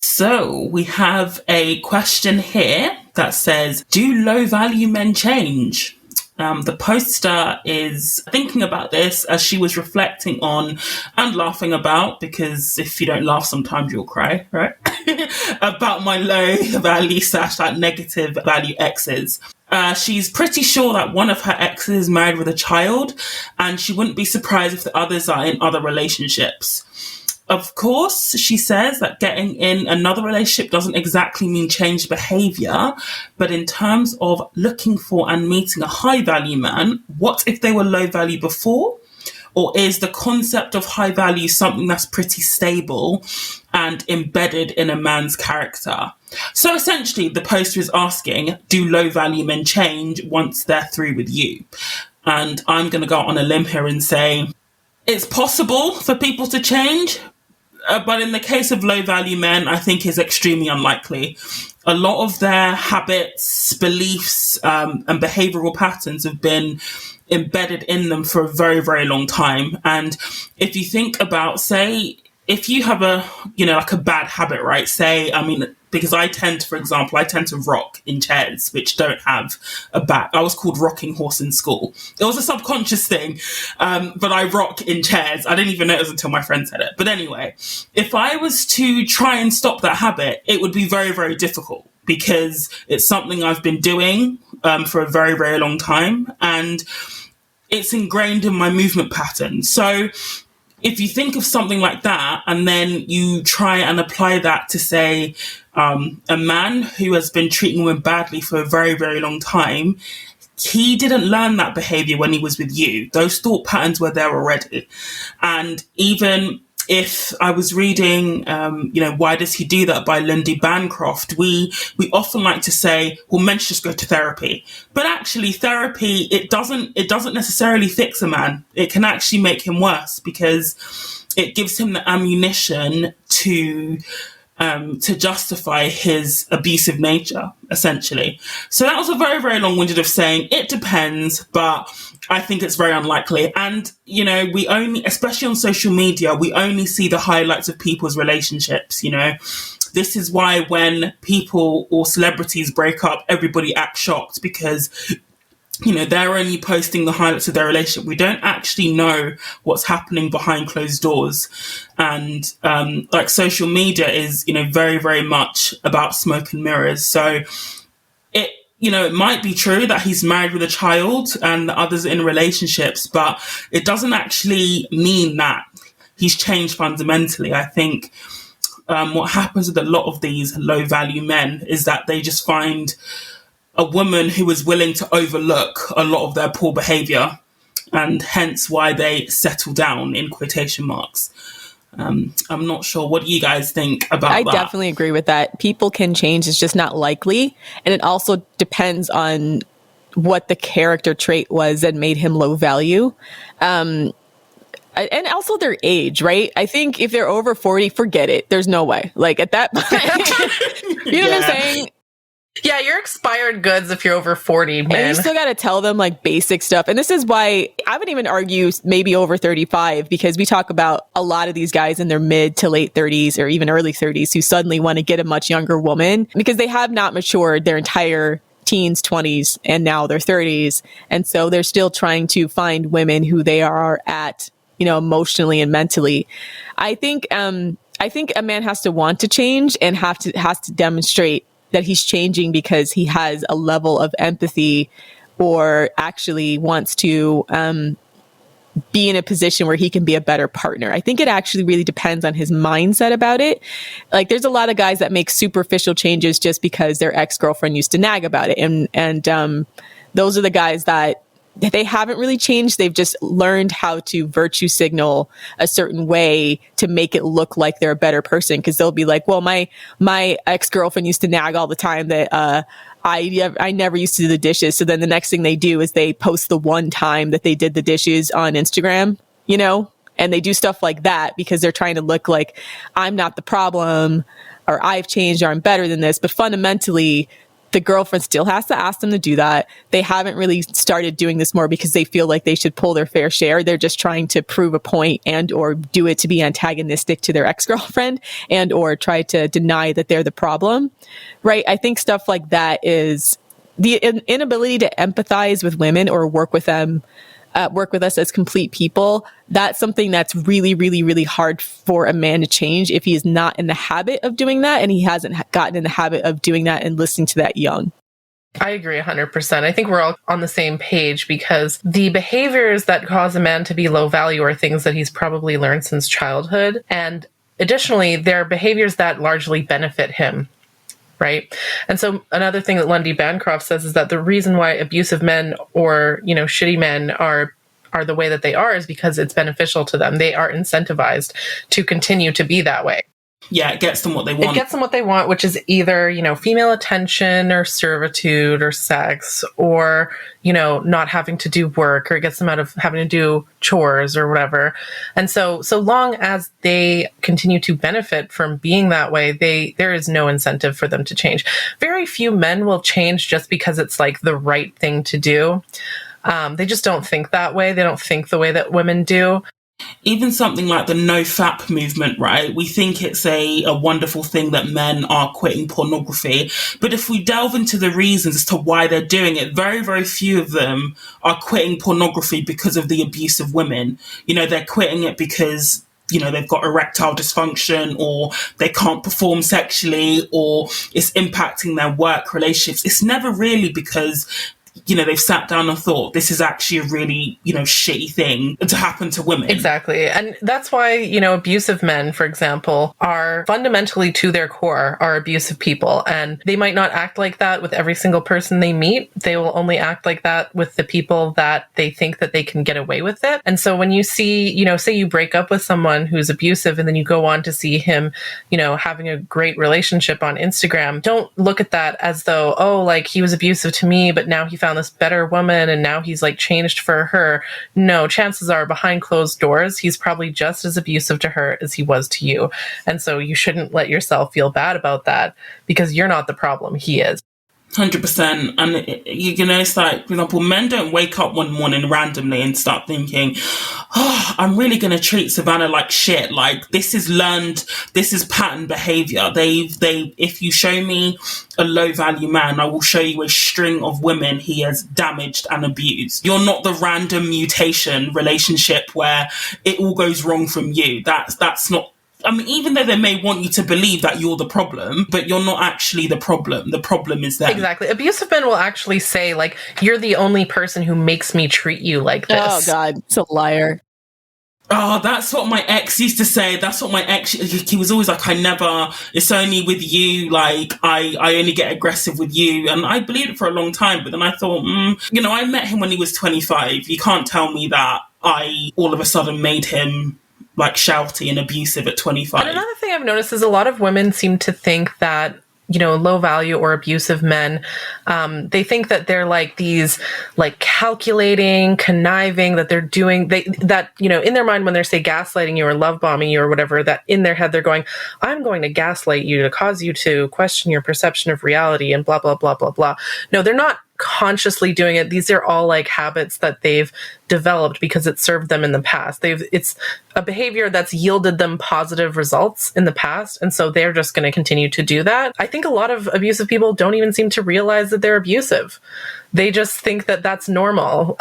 [SPEAKER 2] So we have a question here that says, do low value men change? The poster is thinking about this as she was reflecting on and laughing about, because if you don't laugh, sometimes you'll cry, right? About my low value / like negative value exes. She's pretty sure that one of her exes is married with a child, and she wouldn't be surprised if the others are in other relationships. Of course, she says that getting in another relationship doesn't exactly mean changed behaviour, but in terms of looking for and meeting a high value man, what if they were low value before? Or is the concept of high value something that's pretty stable and embedded in a man's character? So essentially, the poster is asking, do low value men change once they're through with you? And I'm going to go on a limb here and say, it's possible for people to change, but in the case of low value men, I think is extremely unlikely. A lot of their habits, beliefs, and behavioral patterns have been embedded in them for a very, very long time. And if you think about, say, if you have like a bad habit, right? Say, because I tend to rock in chairs which don't have a back. I was called Rocking Horse in school. It was a subconscious thing, but I rock in chairs. I didn't even notice until my friend said it. But anyway, if I was to try and stop that habit, it would be very, very difficult, because it's something I've been doing for a very, very long time, and it's ingrained in my movement pattern. So if you think of something like that, and then you try and apply that to, say, a man who has been treating women badly for a very, very long time, he didn't learn that behavior when he was with you. Those thought patterns were there already. And even if I was reading, Why Does He Do That by Lindy Bancroft, we often like to say, well, men should just go to therapy. But actually therapy, it doesn't necessarily fix a man. It can actually make him worse, because it gives him the ammunition to justify his abusive nature, essentially. So that was a very, very long-winded of saying it depends, but I think it's very unlikely. And, we only, especially on social media, we only see the highlights of people's relationships, This is why when people or celebrities break up, everybody acts shocked, because they're only posting the highlights of their relationship. We don't actually know what's happening behind closed doors. And social media is, very, very much about smoke and mirrors. So it might be true that he's married with a child and the others are in relationships, but it doesn't actually mean that he's changed fundamentally. I think what happens with a lot of these low value men is that they just find a woman who is willing to overlook a lot of their poor behavior, and hence why they settle down, in quotation marks. I'm not sure. What do you guys think about that?
[SPEAKER 1] I definitely agree with that. People can change. It's just not likely. And it also depends on what the character trait was that made him low value. And also their age, right? I think if they're over 40, forget it. There's no way. Like at that point, you know what I'm saying?
[SPEAKER 3] Yeah, you're expired goods if you're over 40, man.
[SPEAKER 1] And you still got to tell them like basic stuff. And this is why I would even argue maybe over 35, because we talk about a lot of these guys in their mid to late 30s or even early 30s who suddenly want to get a much younger woman because they have not matured their entire teens, 20s, and now their 30s. And so they're still trying to find women who they are at, you know, emotionally and mentally. I think a man has to want to change and has to demonstrate that he's changing because he has a level of empathy or actually wants to be in a position where he can be a better partner. I think it actually really depends on his mindset about it. Like there's a lot of guys that make superficial changes just because their ex-girlfriend used to nag about it. And those are the guys that they haven't really changed. They've just learned how to virtue signal a certain way to make it look like they're a better person. Cause they'll be like, well, my ex-girlfriend used to nag all the time that, I never used to do the dishes. So then the next thing they do is they post the one time that they did the dishes on Instagram, you know, and they do stuff like that because they're trying to look like I'm not the problem or I've changed or I'm better than this. But fundamentally, the girlfriend still has to ask them to do that. They haven't really started doing this more because they feel like they should pull their fair share. They're just trying to prove a point and or do it to be antagonistic to their ex-girlfriend and or try to deny that they're the problem, right? I think stuff like that is the inability to empathize with women or work with them, work with us as complete people. That's something that's really, really, really hard for a man to change if he is not in the habit of doing that and he hasn't gotten in the habit of doing that and listening to that young.
[SPEAKER 3] I agree 100%. I think we're all on the same page because the behaviors that cause a man to be low value are things that he's probably learned since childhood. And additionally, they're behaviors that largely benefit him. Right. And so another thing that Lundy Bancroft says is that the reason why abusive men or, you know, shitty men are the way that they are is because it's beneficial to them. They are incentivized to continue to be that way.
[SPEAKER 2] Yeah, it gets them what they want.
[SPEAKER 3] It gets them what they want, which is either, you know, female attention or servitude or sex or, you know, not having to do work, or it gets them out of having to do chores or whatever. And so long as they continue to benefit from being that way, there is no incentive for them to change. Very few men will change just because it's like the right thing to do. They just don't think that way. They don't think the way that women do.
[SPEAKER 2] Even something like the no-fap movement, right? We think it's a wonderful thing that men are quitting pornography. But if we delve into the reasons as to why they're doing it, very, very few of them are quitting pornography because of the abuse of women. You know, they're quitting it because, you know, they've got erectile dysfunction or they can't perform sexually or it's impacting their work relationships. It's never really because, you know, they've sat down and thought this is actually a really, you know, shitty thing to happen to women.
[SPEAKER 3] Exactly. And that's why, you know, abusive men, for example, are fundamentally to their core are abusive people. And they might not act like that with every single person they meet. They will only act like that with the people that they think that they can get away with it. And so when you see, you know, say you break up with someone who's abusive and then you go on to see him, you know, having a great relationship on Instagram, don't look at that as though, oh, like he was abusive to me, but now he found this better woman and now he's like changed for her. No, chances are behind closed doors, he's probably just as abusive to her as he was to you. And so you shouldn't let yourself feel bad about that because you're not the problem, he is.
[SPEAKER 2] 100%. And you know, it's like, for example, men don't wake up one morning randomly and start thinking, oh, I'm really going to treat Savannah like shit. Like, this is learned, this is pattern behavior. If you show me a low value man, I will show you a string of women he has damaged and abused. You're not the random mutation relationship where it all goes wrong from you. That's not, I mean, even though they may want you to believe that you're the problem, but you're not actually the problem. The problem is them.
[SPEAKER 3] Exactly. Abusive men will actually say, like, you're the only person who makes me treat you like this.
[SPEAKER 1] Oh, God. It's a liar.
[SPEAKER 2] Oh, that's what my ex used to say. That's what my ex, he was always like, it's only with you. Like, I only get aggressive with you. And I believed it for a long time. But then I thought, I met him when he was 25. You can't tell me that I all of a sudden made him like shouty and abusive at 25.
[SPEAKER 3] And another thing I've noticed is a lot of women seem to think that, low value or abusive men, they think that they're like these, like calculating, conniving, that they're doing, in their mind when they're say gaslighting you or love bombing you or whatever, that in their head they're going, I'm going to gaslight you to cause you to question your perception of reality and blah, blah, blah, blah, blah. No, they're not consciously doing it. These are all like habits that they've developed because it served them in the past. It's a behavior that's yielded them positive results in the past. And so they're just going to continue to do that. I think a lot of abusive people don't even seem to realize that they're abusive. They just think that that's normal.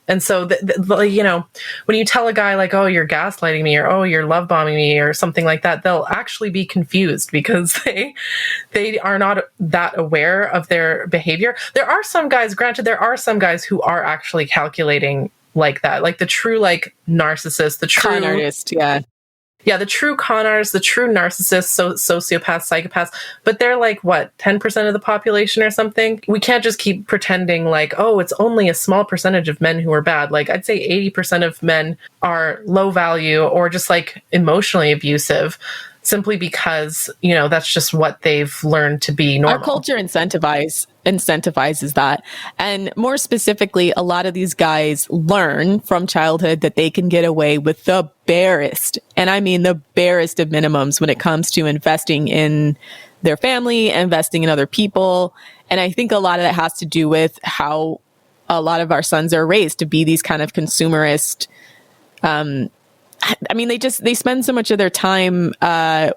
[SPEAKER 3] And so, when you tell a guy like, oh, you're gaslighting me, or oh, you're love bombing me, or something like that, they'll actually be confused because they are not that aware of their behavior. There are some guys who are actually calculating like that, like the true like narcissist, the true
[SPEAKER 1] con artist, yeah.
[SPEAKER 3] Yeah, the true con artists, the true narcissists, sociopaths, psychopaths, but they're like, 10% of the population or something? We can't just keep pretending like, oh, it's only a small percentage of men who are bad. Like, I'd say 80% of men are low value or just like emotionally abusive simply because, that's just what they've learned to be normal.
[SPEAKER 1] Our culture incentivizes that. And more specifically, a lot of these guys learn from childhood that they can get away with the barest, and I mean the barest of minimums when it comes to investing in their family, investing in other people. And I think a lot of that has to do with how a lot of our sons are raised to be these kind of consumerist, they spend so much of their time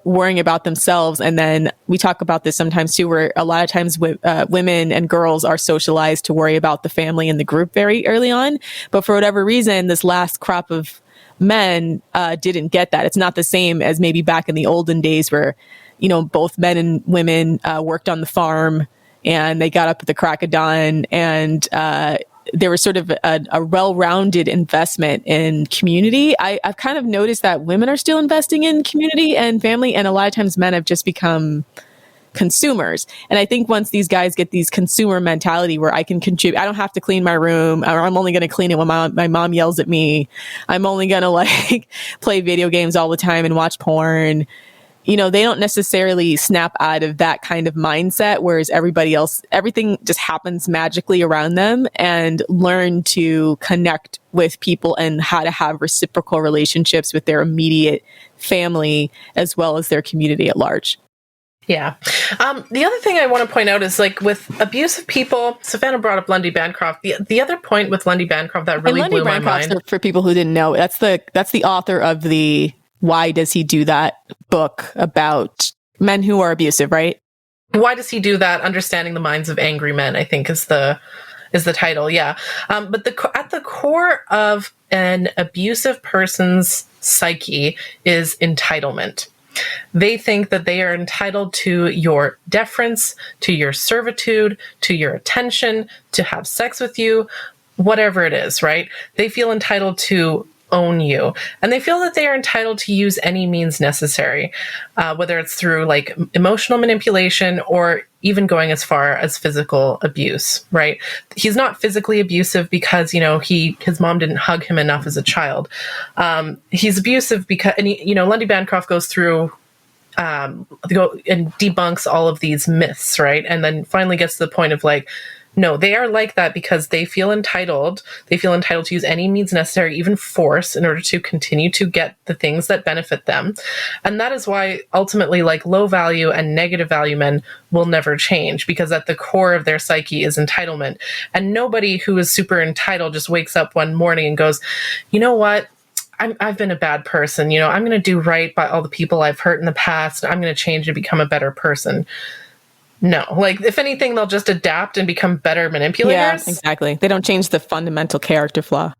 [SPEAKER 1] worrying about themselves. And then we talk about this sometimes too, where a lot of times women and girls are socialized to worry about the family and the group very early on. But for whatever reason, this last crop of men didn't get that. It's not the same as maybe back in the olden days where, both men and women worked on the farm and they got up at the crack of dawn, and there was sort of a well-rounded investment in community. I've kind of noticed that women are still investing in community and family, and a lot of times men have just become consumers. And I think once these guys get these consumer mentality where I can contribute, I don't have to clean my room, or I'm only going to clean it when my mom yells at me. I'm only going to like play video games all the time and watch porn. They don't necessarily snap out of that kind of mindset, whereas everybody else, everything just happens magically around them, and learn to connect with people and how to have reciprocal relationships with their immediate family as well as their community at large.
[SPEAKER 3] Yeah. The other thing I want to point out is like with abusive people, Savannah brought up Lundy Bancroft. The other point with Lundy Bancroft that really blew my mind.
[SPEAKER 1] For people who didn't know, that's the author of the Why Does He Do That book about men who are abusive, right?
[SPEAKER 3] Why Does He Do That? Understanding the Minds of Angry Men, I think is the title. Yeah. But at the core of an abusive person's psyche is entitlement. They think that they are entitled to your deference, to your servitude, to your attention, to have sex with you, whatever it is, right? They feel entitled to own you. And they feel that they are entitled to use any means necessary, whether it's through like emotional manipulation or even going as far as physical abuse, right? He's not physically abusive because, his mom didn't hug him enough as a child. He's abusive because, Lundy Bancroft goes through and debunks all of these myths, right? And then finally gets to the point of like, no, they are like that because they feel entitled. They feel entitled to use any means necessary, even force, in order to continue to get the things that benefit them. And that is why ultimately, like, low value and negative value men will never change, because at the core of their psyche is entitlement. And nobody who is super entitled just wakes up one morning and goes, you know what? I've been a bad person. I'm going to do right by all the people I've hurt in the past. I'm going to change and become a better person. No, like if anything, they'll just adapt and become better manipulators.
[SPEAKER 1] Yeah, exactly. They don't change the fundamental character flaw.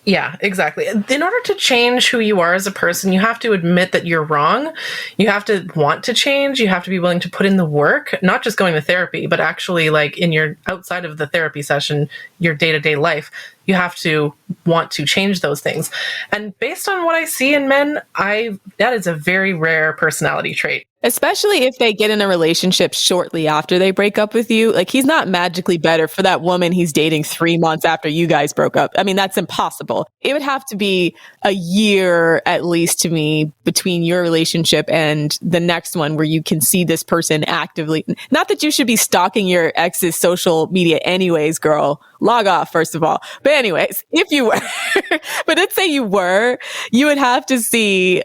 [SPEAKER 3] Yeah, exactly. In order to change who you are as a person, you have to admit that you're wrong. You have to want to change. You have to be willing to put in the work, not just going to therapy, but actually like in your outside of the therapy session, your day-to-day life, You have to want to change those things. And based on what I see in men, that is a very rare personality trait.
[SPEAKER 1] Especially if they get in a relationship shortly after they break up with you. Like, he's not magically better for that woman he's dating 3 months after you guys broke up. I mean, that's impossible. It would have to be a year, at least to me, between your relationship and the next one where you can see this person actively. Not that you should be stalking your ex's social media anyways, girl. Log off, first of all. But anyways, if you were, but let's say you were, you would have to see,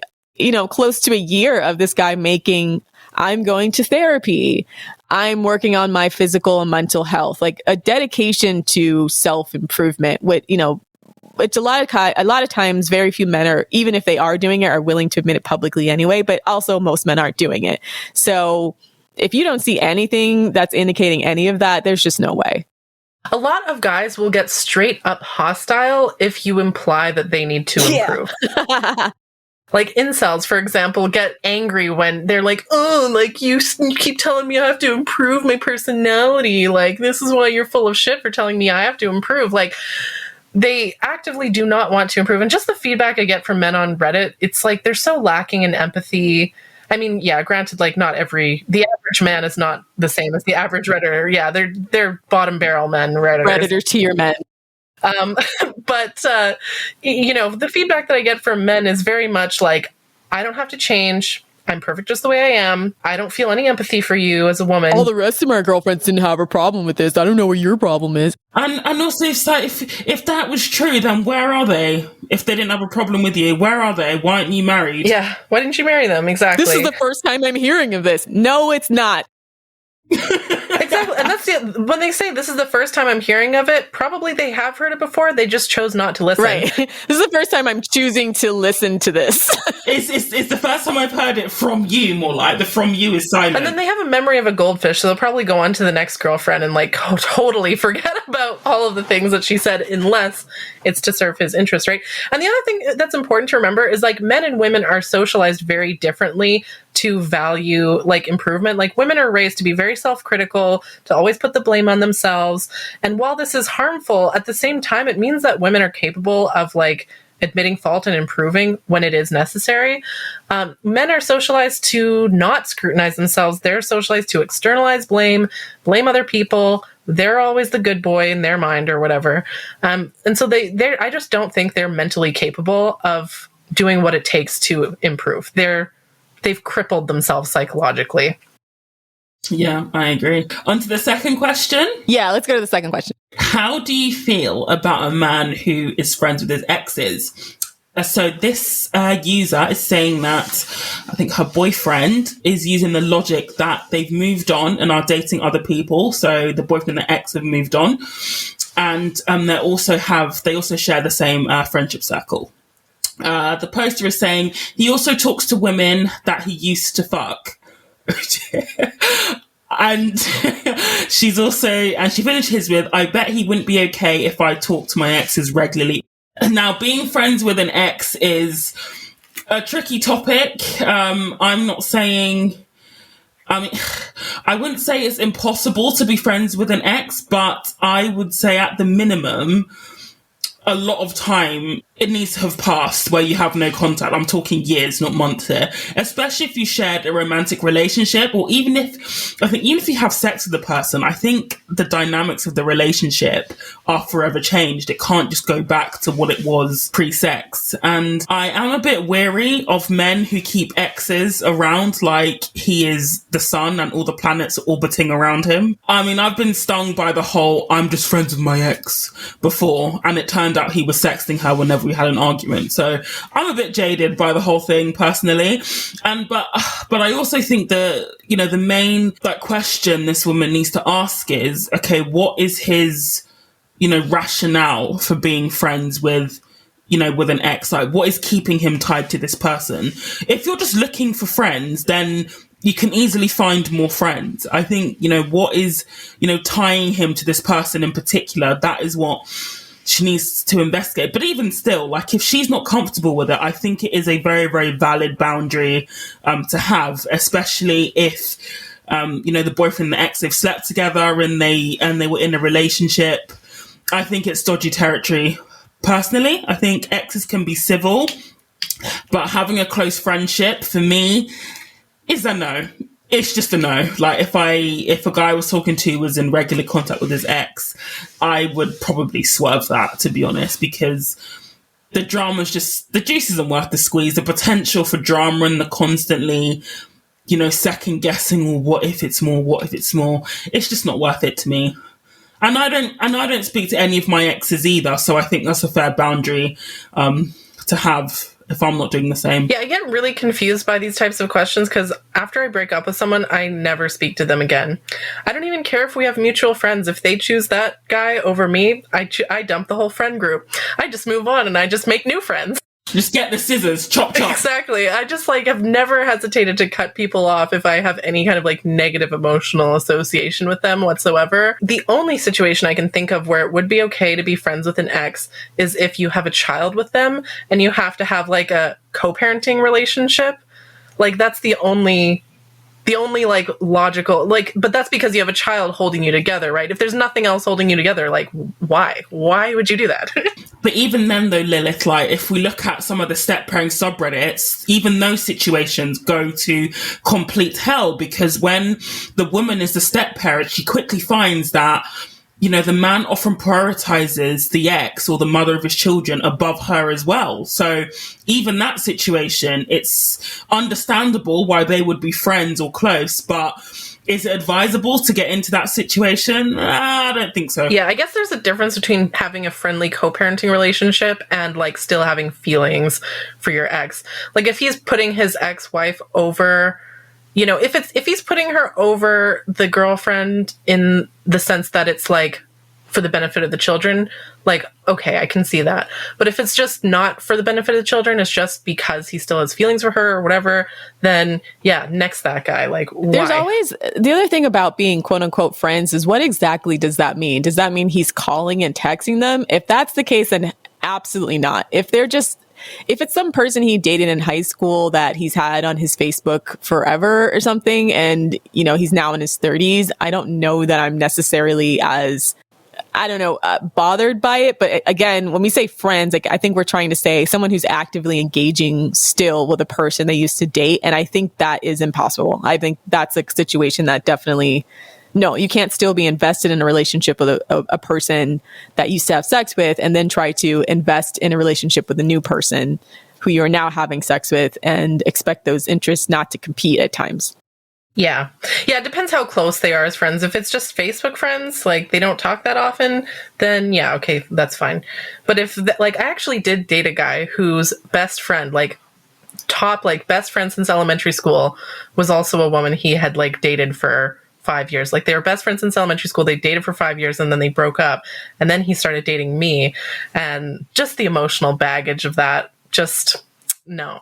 [SPEAKER 1] close to a year of this guy making, I'm going to therapy, I'm working on my physical and mental health, like a dedication to self-improvement, it's a lot of times very few men are, even if they are doing it, are willing to admit it publicly anyway, but also most men aren't doing it. So if you don't see anything that's indicating any of that, there's just no way.
[SPEAKER 3] A lot of guys will get straight up hostile if you imply that they need to improve. Yeah. Like incels, for example, get angry when they're like, oh, like you keep telling me I have to improve my personality. Like, this is why you're full of shit for telling me I have to improve. Like, they actively do not want to improve. And just the feedback I get from men on Reddit, it's like they're so lacking in empathy. I mean, yeah, granted, like the average man is not the same as the average Redditor. Yeah, they're bottom barrel men,
[SPEAKER 1] Redditor tier men.
[SPEAKER 3] But the feedback that I get from men is very much like, I don't have to change. I'm perfect just the way I am. I don't feel any empathy for you as a woman.
[SPEAKER 1] All the rest of my girlfriends didn't have a problem with this. I don't know what your problem is.
[SPEAKER 2] And also, if that was true, then where are they? If they didn't have a problem with you, where are they? Why aren't you married?
[SPEAKER 3] Yeah, why didn't you marry them? Exactly.
[SPEAKER 1] This is the first time I'm hearing of this. No, it's not.
[SPEAKER 3] Exactly. And that's when they say this is the first time I'm hearing of it, probably they have heard it before. They just chose not to listen.
[SPEAKER 1] Right. This is the first time I'm choosing to listen to this.
[SPEAKER 2] It's the first time I've heard it from you, more like the from you is silent.
[SPEAKER 3] And then they have a memory of a goldfish, so they'll probably go on to the next girlfriend and totally forget about all of the things that she said, unless it's to serve his interest, right? And the other thing that's important to remember is men and women are socialized very differently to value improvement. Like, women are raised to be very self-critical, to always put the blame on themselves. And while this is harmful, at the same time, it means that women are capable of admitting fault and improving when it is necessary. Men are socialized to not scrutinize themselves. They're socialized to externalize blame other people. They're always the good boy in their mind or whatever. And so I just don't think they're mentally capable of doing what it takes to improve. They've crippled themselves psychologically.
[SPEAKER 2] Yeah, I agree. On to the second question.
[SPEAKER 1] Yeah, let's go to the second question.
[SPEAKER 2] How do you feel about a man who is friends with his exes? So this user is saying that I think her boyfriend is using the logic that they've moved on and are dating other people. So the boyfriend and the ex have moved on. And they also share the same friendship circle. The poster is saying he also talks to women that he used to fuck. And she finishes with, I bet he wouldn't be okay if I talked to my exes regularly. Now, being friends with an ex is a tricky topic. I'm not saying, I wouldn't say it's impossible to be friends with an ex, but I would say at the minimum, a lot of time it needs to have passed where you have no contact. I'm talking years, not months here. Especially if you shared a romantic relationship, or even if you have sex with the person, I think the dynamics of the relationship are forever changed. It can't just go back to what it was pre-sex. And I am a bit wary of men who keep exes around like he is the sun and all the planets are orbiting around him. I mean, I've been stung by the whole I'm just friends with my ex before, and it turned out he was sexting her whenever we had an argument. So I'm a bit jaded by the whole thing personally. But I also think the main question this woman needs to ask is, okay, what is his, rationale for being friends with an ex? Like, what is keeping him tied to this person? If you're just looking for friends, then you can easily find more friends. I think, what is, tying him to this person in particular, that is what she needs to investigate. But even still, if she's not comfortable with it, I think it is a very, very valid boundary to have, especially if, the boyfriend and the ex, they've slept together and they were in a relationship. I think it's dodgy territory. Personally, I think exes can be civil, but having a close friendship for me is a no. It's just a no. Like if a guy I was talking to was in regular contact with his ex, I would probably swerve that, to be honest, because the drama's just, the juice isn't worth the squeeze. The potential for drama and the constantly, second guessing, well, what if it's more? It's just not worth it to me. And I don't speak to any of my exes either, so I think that's a fair boundary to have if I'm not doing the same.
[SPEAKER 3] Yeah, I get really confused by these types of questions because after I break up with someone, I never speak to them again. I don't even care if we have mutual friends. If they choose that guy over me, I dump the whole friend group. I just move on and I just make new friends.
[SPEAKER 2] Just get the scissors, chop, chop.
[SPEAKER 3] Exactly. I just have never hesitated to cut people off if I have any kind of negative emotional association with them whatsoever. The only situation I can think of where it would be okay to be friends with an ex is if you have a child with them and you have to have a co-parenting relationship. That's the only logical, but that's because you have a child holding you together, right? If there's nothing else holding you together, why would you do that?
[SPEAKER 2] But even then though, Lilith, if we look at some of the step-parent subreddits, even those situations go to complete hell, because when the woman is the step-parent, she quickly finds that the man often prioritizes the ex or the mother of his children above her as well. So even that situation, it's understandable why they would be friends or close, but is it advisable to get into that situation? I don't think so.
[SPEAKER 3] Yeah, I guess there's a difference between having a friendly co-parenting relationship and still having feelings for your ex. If he's putting his ex-wife over, if he's putting her over the girlfriend in the sense that it's for the benefit of the children, okay, I can see that. But if it's just not for the benefit of the children, it's just because he still has feelings for her or whatever, then yeah, next that guy. Why?
[SPEAKER 1] There's always, the other thing about being quote unquote friends is what exactly does that mean? Does that mean he's calling and texting them? If that's the case, then absolutely not. If it's some person he dated in high school that he's had on his Facebook forever or something, and, he's now in his 30s, I don't know that I'm necessarily as, bothered by it. But again, when we say friends, I think we're trying to say someone who's actively engaging still with a person they used to date. And I think that is impossible. I think that's a situation that definitely, no, you can't still be invested in a relationship with a person that you used to have sex with and then try to invest in a relationship with a new person who you are now having sex with and expect those interests not to compete at times.
[SPEAKER 3] Yeah. Yeah, it depends how close they are as friends. If it's just Facebook friends, they don't talk that often, then yeah, okay, that's fine. But if, I actually did date a guy whose best friend, top, best friend since elementary school, was also a woman he had, dated for 5 years. They were best friends since elementary school. They dated for 5 years and then they broke up. And then he started dating me. And just the emotional baggage of that, no,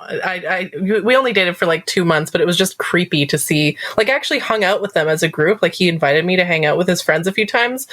[SPEAKER 3] we only dated for 2 months, but it was just creepy to see, I actually hung out with them as a group. He invited me to hang out with his friends a few times,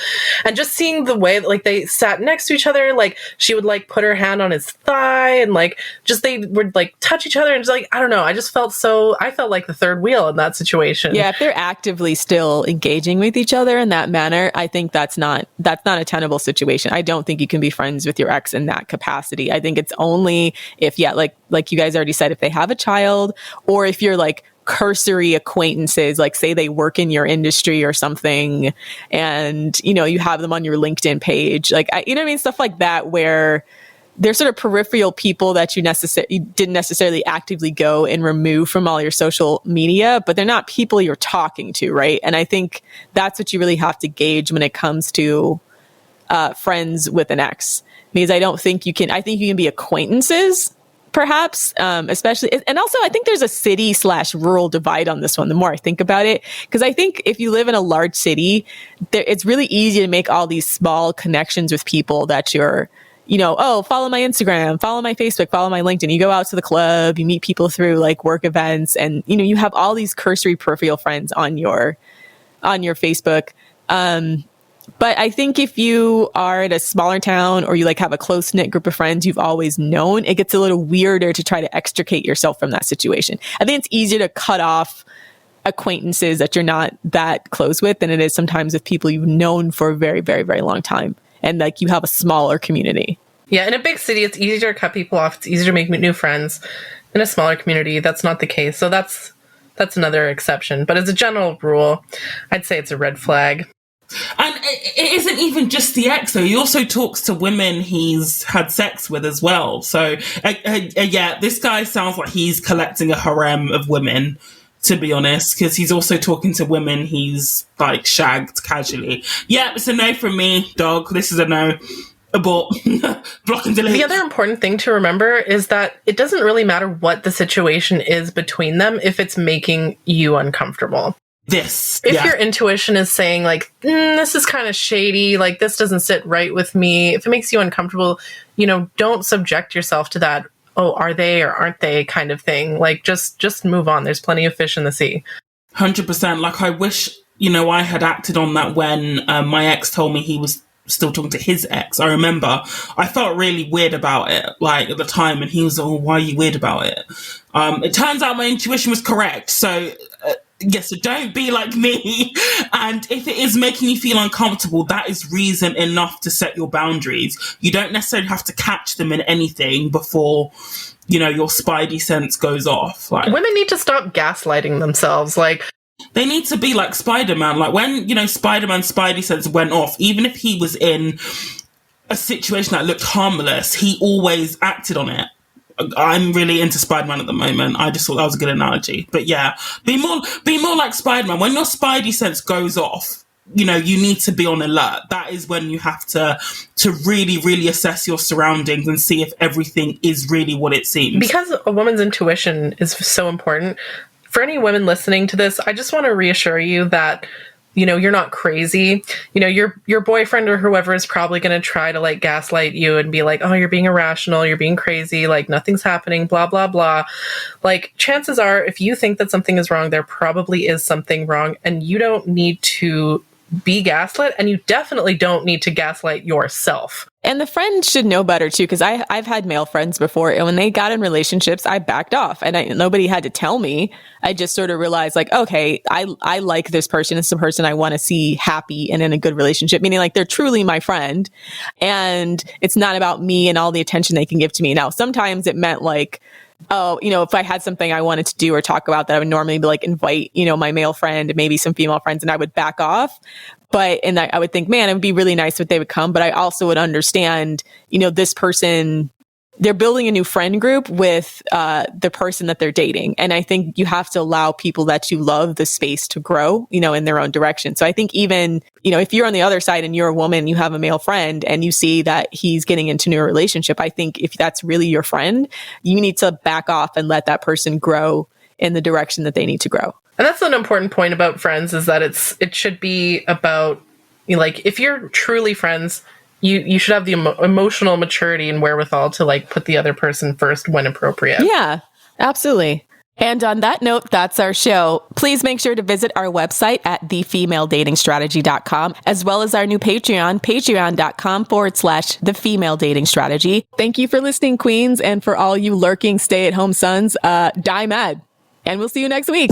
[SPEAKER 3] and just seeing the way that, they sat next to each other, she would put her hand on his thigh and just, they would touch each other and just I don't know. I felt like the third wheel in that situation.
[SPEAKER 1] Yeah. If they're actively still engaging with each other in that manner, I think that's not a tenable situation. I don't think you can be friends with your ex in that capacity. I think it's only if, like you guys already said, if they have a child, or if you're cursory acquaintances, say they work in your industry or something, and you have them on your LinkedIn page, stuff like that, where they're sort of peripheral people that you didn't necessarily actively go and remove from all your social media, but they're not people you're talking to, right? And I think that's what you really have to gauge when it comes to friends with an ex, because I think you can be acquaintances, perhaps, especially, and also I think there's a city/rural divide on this one, the more I think about it, because I think if you live in a large city, it's really easy to make all these small connections with people that you're, follow my Instagram, follow my Facebook, follow my LinkedIn. You go out to the club, you meet people through work events, and, you have all these cursory peripheral friends on your Facebook. But I think if you are at a smaller town, or you have a close knit group of friends you've always known, it gets a little weirder to try to extricate yourself from that situation. I think it's easier to cut off acquaintances that you're not that close with than it is sometimes with people you've known for a very, very, very long time. and like you have a smaller community.
[SPEAKER 3] Yeah, in a big city, it's easier to cut people off. It's easier to make new friends. In a smaller community, that's not the case. So that's another exception. But as a general rule, I'd say it's a red flag.
[SPEAKER 2] And it isn't even just the ex, though. He also talks to women he's had sex with as well. So, yeah, this guy sounds like he's collecting a harem of women, to be honest, because he's also talking to women he's, like, shagged casually. Yeah, it's a no from me, dog. This is a no. Abort. Block and delete.
[SPEAKER 3] The other important thing to remember is that it doesn't really matter what the situation is between them if it's making you uncomfortable. If your intuition is saying like, this is kind of shady, like this doesn't sit right with me, if it makes you uncomfortable, don't subject yourself to that, oh, are they or aren't they kind of thing. Like just move on. There's plenty of fish in the sea.
[SPEAKER 2] 100%. Like I wish, I had acted on that when my ex told me he was still talking to his ex. I remember I felt really weird about it, like at the time, and he was, oh, why are you weird about it? It turns out my intuition was correct. So so don't be like me. And if it is making you feel uncomfortable, that is reason enough to set your boundaries. You don't necessarily have to catch them in anything before, your spidey sense goes off. Like,
[SPEAKER 3] women need to stop gaslighting themselves. Like,
[SPEAKER 2] they need to be like Spider-Man. Like when, Spider-Man's spidey sense went off, even if he was in a situation that looked harmless, he always acted on it. I'm really into Spider-Man at the moment. I just thought that was a good analogy. But yeah, be more like Spider-Man. When your spidey sense goes off, you need to be on alert. That is when you have to really, really assess your surroundings and see if everything is really what it seems.
[SPEAKER 3] Because a woman's intuition is so important. For any women listening to this, I just want to reassure you that, you're not crazy. Your boyfriend or whoever is probably going to try to like gaslight you and be like, oh, you're being irrational, you're being crazy, like nothing's happening, blah, blah, blah. Like chances are, if you think that something is wrong, there probably is something wrong, and you don't need to be gaslit, and you definitely don't need to gaslight yourself.
[SPEAKER 1] And the friend should know better too, because I've had male friends before, and when they got in relationships, I backed off, and nobody had to tell me. I just sort of realized like, okay, I like this person. It's the person I want to see happy and in a good relationship, meaning like they're truly my friend, and it's not about me and all the attention they can give to me. Now, sometimes it meant like, oh, if I had something I wanted to do or talk about that I would normally be like invite, my male friend and maybe some female friends, and I would back off. And I would think, man, it would be really nice if they would come. But I also would understand, this person, they're building a new friend group with the person that they're dating. And I think you have to allow people that you love the space to grow, in their own direction. So I think even, if you're on the other side and you're a woman, you have a male friend and you see that he's getting into a new relationship, I think if that's really your friend, you need to back off and let that person grow in the direction that they need to grow.
[SPEAKER 3] And that's an important point about friends, is that it should be about, like, if you're truly friends, you should have the emotional maturity and wherewithal to like put the other person first when appropriate.
[SPEAKER 1] Yeah, absolutely. And on that note, that's our show. Please make sure to visit our website at thefemaledatingstrategy.com, as well as our new Patreon, patreon.com/thefemaledatingstrategy. Thank you for listening, queens. And for all you lurking stay-at-home sons, die mad. And we'll see you next week.